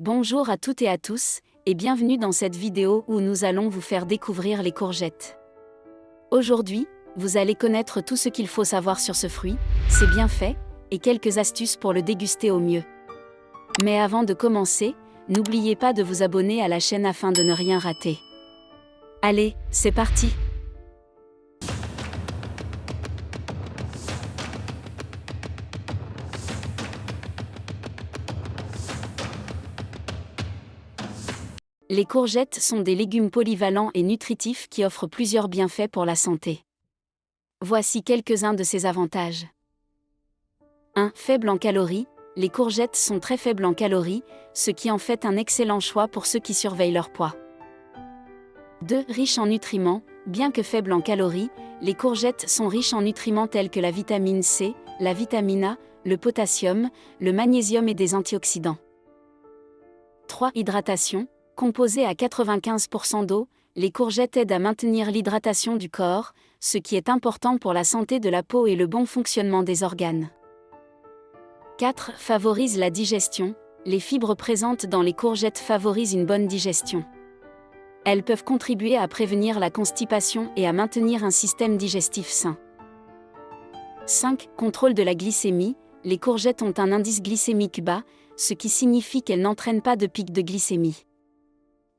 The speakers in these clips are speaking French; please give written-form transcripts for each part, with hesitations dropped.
Bonjour à toutes et à tous, et bienvenue dans cette vidéo où nous allons vous faire découvrir les courgettes. Aujourd'hui, vous allez connaître tout ce qu'il faut savoir sur ce fruit, ses bienfaits, et quelques astuces pour le déguster au mieux. Mais avant de commencer, n'oubliez pas de vous abonner à la chaîne afin de ne rien rater. Allez, c'est parti! Les courgettes sont des légumes polyvalents et nutritifs qui offrent plusieurs bienfaits pour la santé. Voici quelques-uns de ces avantages. 1. Faible en calories. Les courgettes sont très faibles en calories, ce qui en fait un excellent choix pour ceux qui surveillent leur poids. 2. Riche en nutriments. Bien que faibles en calories, les courgettes sont riches en nutriments tels que la vitamine C, la vitamine A, le potassium, le magnésium et des antioxydants. 3. Hydratation. Composées à 95% d'eau, les courgettes aident à maintenir l'hydratation du corps, ce qui est important pour la santé de la peau et le bon fonctionnement des organes. 4. Favorise la digestion. Les fibres présentes dans les courgettes favorisent une bonne digestion. Elles peuvent contribuer à prévenir la constipation et à maintenir un système digestif sain. 5. Contrôle de la glycémie. Les courgettes ont un indice glycémique bas, ce qui signifie qu'elles n'entraînent pas de pic de glycémie.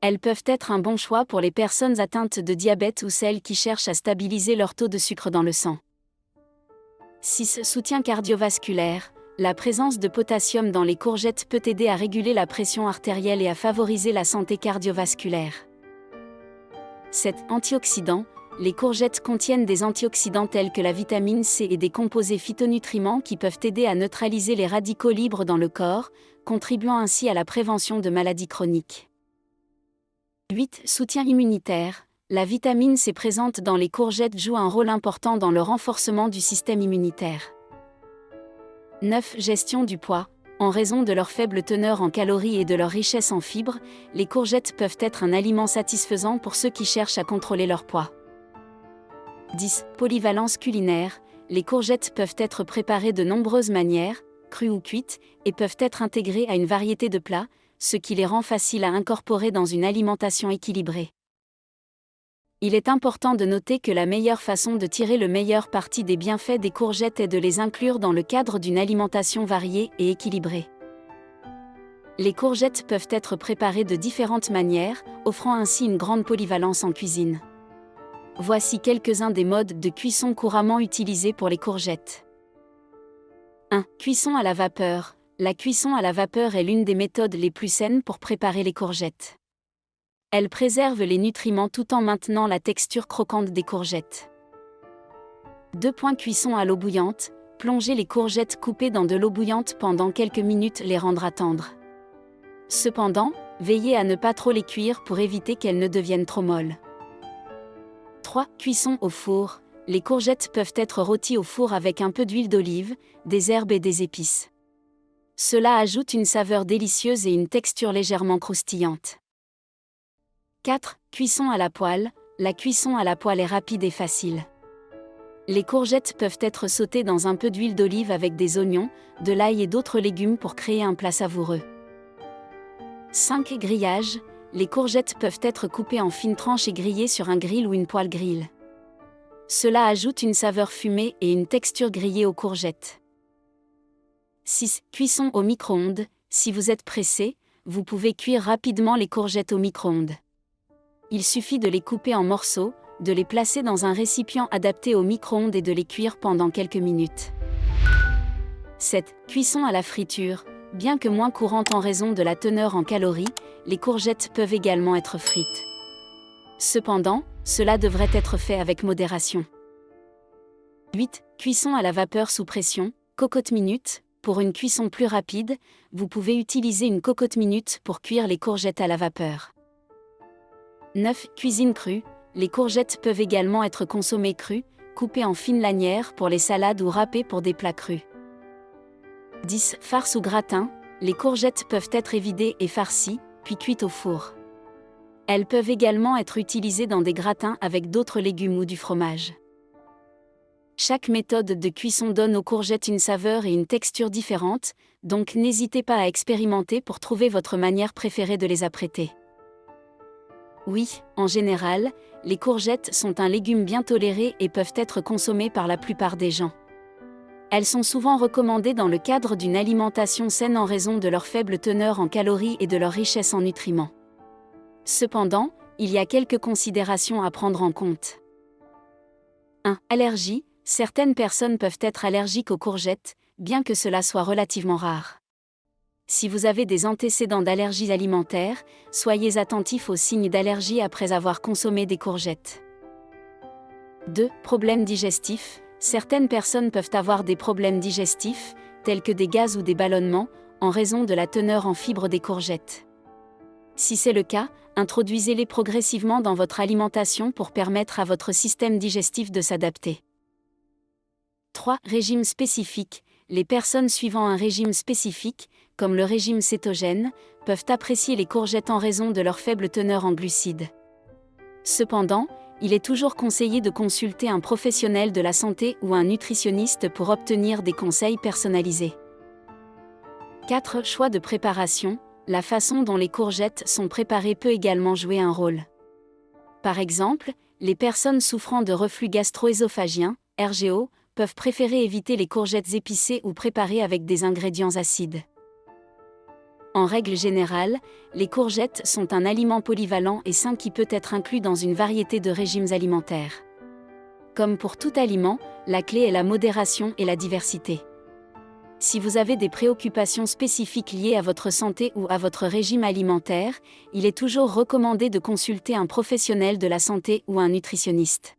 Elles peuvent être un bon choix pour les personnes atteintes de diabète ou celles qui cherchent à stabiliser leur taux de sucre dans le sang. 6. Soutien cardiovasculaire. La présence de potassium dans les courgettes peut aider à réguler la pression artérielle et à favoriser la santé cardiovasculaire. 7. Antioxydants. Les courgettes contiennent des antioxydants tels que la vitamine C et des composés phytonutriments qui peuvent aider à neutraliser les radicaux libres dans le corps, contribuant ainsi à la prévention de maladies chroniques. 8. Soutien immunitaire. La vitamine C présente dans les courgettes joue un rôle important dans le renforcement du système immunitaire. 9. Gestion du poids. En raison de leur faible teneur en calories et de leur richesse en fibres, les courgettes peuvent être un aliment satisfaisant pour ceux qui cherchent à contrôler leur poids. 10. Polyvalence culinaire. Les courgettes peuvent être préparées de nombreuses manières, crues ou cuites, et peuvent être intégrées à une variété de plats, ce qui les rend faciles à incorporer dans une alimentation équilibrée. Il est important de noter que la meilleure façon de tirer le meilleur parti des bienfaits des courgettes est de les inclure dans le cadre d'une alimentation variée et équilibrée. Les courgettes peuvent être préparées de différentes manières, offrant ainsi une grande polyvalence en cuisine. Voici quelques-uns des modes de cuisson couramment utilisés pour les courgettes. 1. Cuisson à la vapeur. La cuisson à la vapeur est l'une des méthodes les plus saines pour préparer les courgettes. Elle préserve les nutriments tout en maintenant la texture croquante des courgettes. 2. Cuisson à l'eau bouillante. Plonger les courgettes coupées dans de l'eau bouillante pendant quelques minutes les rendra tendres. Cependant, veillez à ne pas trop les cuire pour éviter qu'elles ne deviennent trop molles. 3. Cuisson au four. Les courgettes peuvent être rôties au four avec un peu d'huile d'olive, des herbes et des épices. Cela ajoute une saveur délicieuse et une texture légèrement croustillante. 4. Cuisson à la poêle. La cuisson à la poêle est rapide et facile. Les courgettes peuvent être sautées dans un peu d'huile d'olive avec des oignons, de l'ail et d'autres légumes pour créer un plat savoureux. 5. Grillage. Les courgettes peuvent être coupées en fines tranches et grillées sur un grill ou une poêle grill. Cela ajoute une saveur fumée et une texture grillée aux courgettes. 6. Cuisson au micro-ondes. Si vous êtes pressé, vous pouvez cuire rapidement les courgettes au micro-ondes. Il suffit de les couper en morceaux, de les placer dans un récipient adapté au micro-ondes et de les cuire pendant quelques minutes. 7. Cuisson à la friture. Bien que moins courante en raison de la teneur en calories, les courgettes peuvent également être frites. Cependant, cela devrait être fait avec modération. 8. Cuisson à la vapeur sous pression. Cocotte minute. Pour une cuisson plus rapide, vous pouvez utiliser une cocotte minute pour cuire les courgettes à la vapeur. 9. Cuisine crue. Les courgettes peuvent également être consommées crues, coupées en fines lanières pour les salades ou râpées pour des plats crus. 10. Farce ou gratin. Les courgettes peuvent être évidées et farcies, puis cuites au four. Elles peuvent également être utilisées dans des gratins avec d'autres légumes ou du fromage. Chaque méthode de cuisson donne aux courgettes une saveur et une texture différentes, donc n'hésitez pas à expérimenter pour trouver votre manière préférée de les apprêter. Oui, en général, les courgettes sont un légume bien toléré et peuvent être consommées par la plupart des gens. Elles sont souvent recommandées dans le cadre d'une alimentation saine en raison de leur faible teneur en calories et de leur richesse en nutriments. Cependant, il y a quelques considérations à prendre en compte. 1. Allergie. Certaines personnes peuvent être allergiques aux courgettes, bien que cela soit relativement rare. Si vous avez des antécédents d'allergies alimentaires, soyez attentif aux signes d'allergie après avoir consommé des courgettes. 2. Problèmes digestifs. Certaines personnes peuvent avoir des problèmes digestifs, tels que des gaz ou des ballonnements, en raison de la teneur en fibres des courgettes. Si c'est le cas, introduisez-les progressivement dans votre alimentation pour permettre à votre système digestif de s'adapter. 3. Régime spécifique. Les personnes suivant un régime spécifique, comme le régime cétogène, peuvent apprécier les courgettes en raison de leur faible teneur en glucides. Cependant, il est toujours conseillé de consulter un professionnel de la santé ou un nutritionniste pour obtenir des conseils personnalisés. 4. Choix de préparation. La façon dont les courgettes sont préparées peut également jouer un rôle. Par exemple, les personnes souffrant de reflux gastro-œsophagien, RGO, peuvent préférer éviter les courgettes épicées ou préparées avec des ingrédients acides. En règle générale, les courgettes sont un aliment polyvalent et sain qui peut être inclus dans une variété de régimes alimentaires. Comme pour tout aliment, la clé est la modération et la diversité. Si vous avez des préoccupations spécifiques liées à votre santé ou à votre régime alimentaire, il est toujours recommandé de consulter un professionnel de la santé ou un nutritionniste.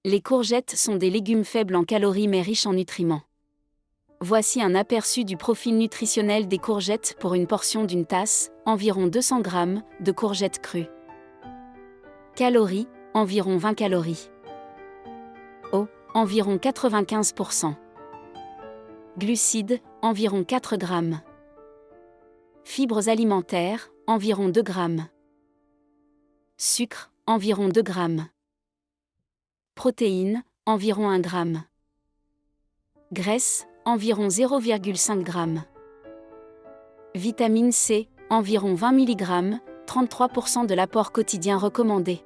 Les courgettes sont des légumes faibles en calories mais riches en nutriments. Voici un aperçu du profil nutritionnel des courgettes pour une portion d'une tasse, environ 200 g, de courgettes crues. Calories, environ 20 calories. Eau, environ 95%. Glucides, environ 4 g. Fibres alimentaires, environ 2 g. Sucre, environ 2 g. Protéines, environ 1 g. Graisse, environ 0,5 g. Vitamine C, environ 20 mg, 33% de l'apport quotidien recommandé.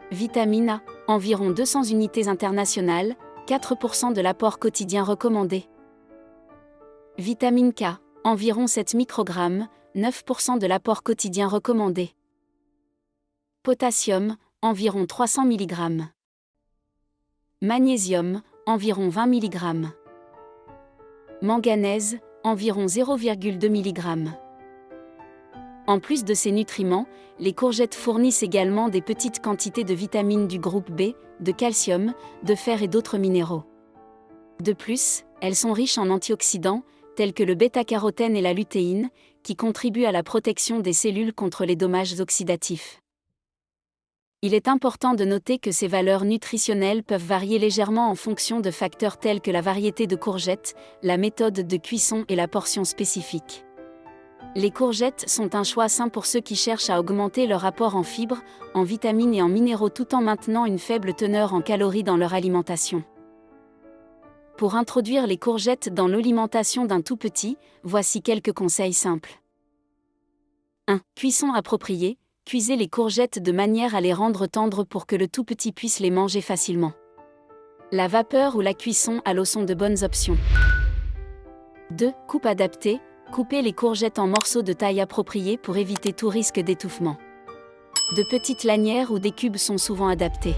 Vitamine A, environ 200 unités internationales, 4% de l'apport quotidien recommandé. Vitamine K, environ 7 microgrammes, 9% de l'apport quotidien recommandé. Potassium, environ 300 mg. Magnésium, environ 20 mg. Manganèse, environ 0,2 mg. En plus de ces nutriments, les courgettes fournissent également des petites quantités de vitamines du groupe B, de calcium, de fer et d'autres minéraux. De plus, elles sont riches en antioxydants, tels que le bêta-carotène et la lutéine, qui contribuent à la protection des cellules contre les dommages oxydatifs. Il est important de noter que ces valeurs nutritionnelles peuvent varier légèrement en fonction de facteurs tels que la variété de courgettes, la méthode de cuisson et la portion spécifique. Les courgettes sont un choix sain pour ceux qui cherchent à augmenter leur apport en fibres, en vitamines et en minéraux tout en maintenant une faible teneur en calories dans leur alimentation. Pour introduire les courgettes dans l'alimentation d'un tout petit, voici quelques conseils simples. 1. Cuisson appropriée. Cuisez les courgettes de manière à les rendre tendres pour que le tout petit puisse les manger facilement. La vapeur ou la cuisson à l'eau sont de bonnes options. 2. Coupe adaptée. Coupez les courgettes en morceaux de taille appropriée pour éviter tout risque d'étouffement. De petites lanières ou des cubes sont souvent adaptés.